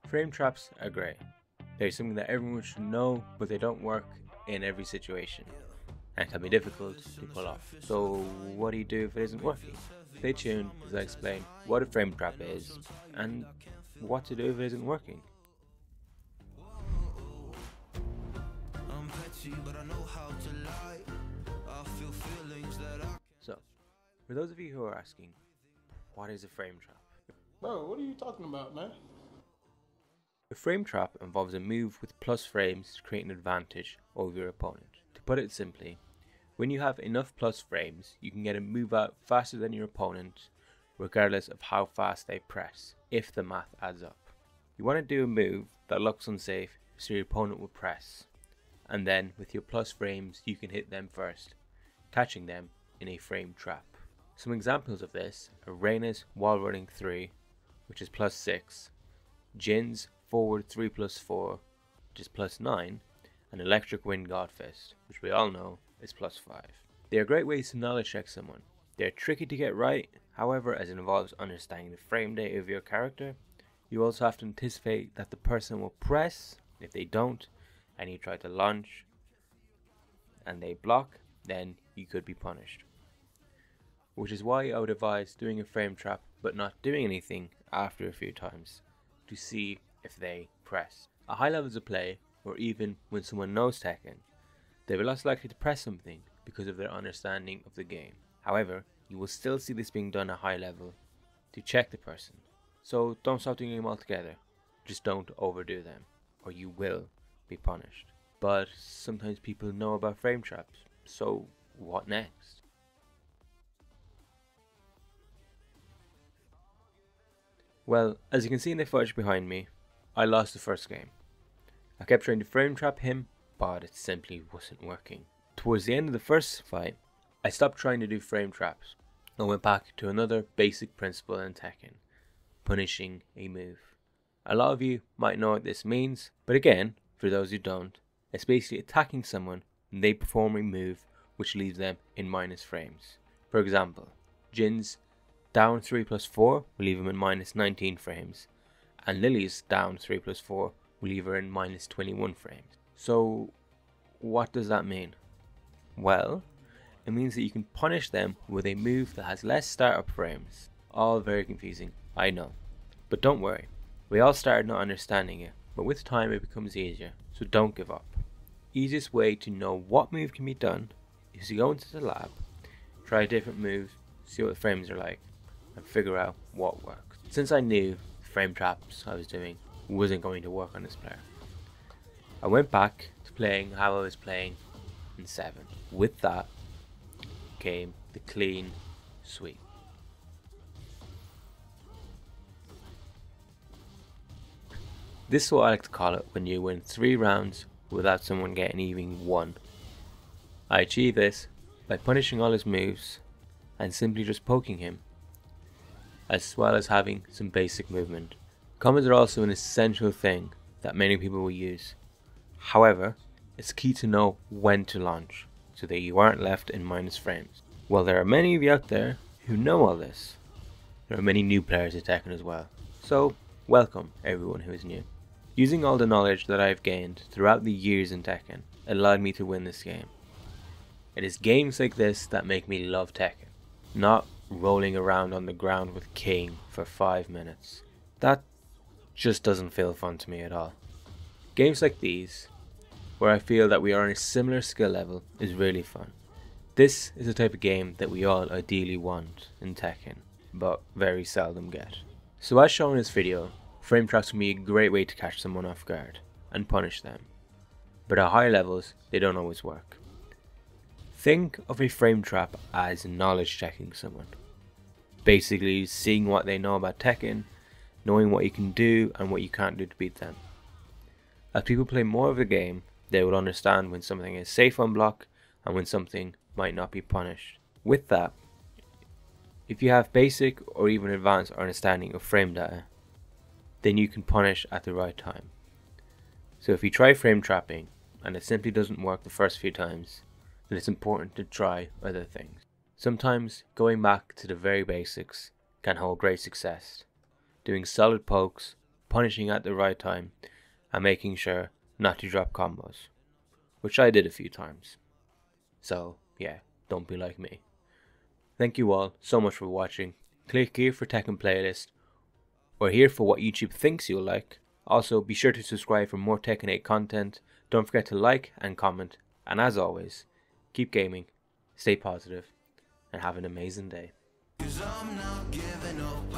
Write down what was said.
Frame traps are great. They're something that everyone should know, but they don't work in every situation and can be difficult to pull off. So what do you do if it isn't working? Stay tuned as I explain what a frame trap is and what to do if it isn't working. So, for those of you who are asking, what is a frame trap? Bro, what are you talking about, man? A frame trap involves a move with plus frames to create an advantage over your opponent. To put it simply, when you have enough plus frames, you can get a move out faster than your opponent, regardless of how fast they press, if the math adds up. You want to do a move that looks unsafe so your opponent will press, and then with your plus frames you can hit them first, catching them in a frame trap. Some examples of this are Reyna's wall running 3, which is plus 6, Jin's forward 3+4, which is plus 9, and Electric Wind Godfist, which we all know is plus 5. They are great ways to knowledge check someone. They are tricky to get right, however, as it involves understanding the frame data of your character. You also have to anticipate that the person will press. If they don't, and you try to launch and they block, then you could be punished. Which is why I would advise doing a frame trap but not doing anything after a few times to see if they press. At high levels of play, or even when someone knows Tekken, they'll be less likely to press something because of their understanding of the game. However, you will still see this being done at high level to check the person. So don't stop doing them altogether, just don't overdo them, or you will be punished. But sometimes people know about frame traps, so what next? Well, as you can see in the footage behind me, I lost the first game. I kept trying to frame trap him, but it simply wasn't working. Towards the end of the first fight, I stopped trying to do frame traps and went back to another basic principle in Tekken, punishing a move. A lot of you might know what this means, but again, for those who don't, it's basically attacking someone and they perform a move which leaves them in minus frames. For example, Jin's down 3+4 will leave him in minus 19 frames, and Lily's down 3+4 will leave her in minus 21 frames. So what does that mean? Well, it means that you can punish them with a move that has less startup frames. All very confusing, I know. But don't worry, we all started not understanding it, but with time it becomes easier, so don't give up. Easiest way to know what move can be done is to go into the lab, try different moves, see what the frames are like, and figure out what works. Since I knew the frame traps I was doing wasn't going to work on this player, I went back to playing how I was playing in 7. With that came the clean sweep. This is what I like to call it when you win 3 rounds without someone getting even 1. I achieve this by punishing all his moves and simply just poking him, as well as having some basic movement. Combos are also an essential thing that many people will use. However, it's key to know when to launch so that you aren't left in minus frames. While there are many of you out there who know all this, there are many new players at Tekken as well. So, welcome everyone who is new. Using all the knowledge that I've gained throughout the years in Tekken allowed me to win this game. It is games like this that make me love Tekken, not rolling around on the ground with King for 5 minutes. That just doesn't feel fun to me at all. Games like these, where I feel that we are on a similar skill level, is really fun. This is the type of game that we all ideally want in Tekken, but very seldom get. So as shown in this video, frame traps can be a great way to catch someone off guard and punish them, but at high levels they don't always work. Think of a frame trap as knowledge checking someone. Basically seeing what they know about Tekken, knowing what you can do and what you can't do to beat them. As people play more of the game, they will understand when something is safe on block and when something might not be punished. With that, if you have basic or even advanced understanding of frame data, then you can punish at the right time. So if you try frame trapping and it simply doesn't work the first few times, then it's important to try other things. Sometimes going back to the very basics can hold great success. Doing solid pokes, punishing at the right time and making sure not to drop combos, which I did a few times. So yeah, don't be like me. Thank you all so much for watching. Click here for Tekken playlist, or here for what YouTube thinks you'll like. Also, be sure to subscribe for more Tekken 8 content. Don't forget to like and comment. And as always, keep gaming, stay positive, and have an amazing day. 'Cause I'm not giving up.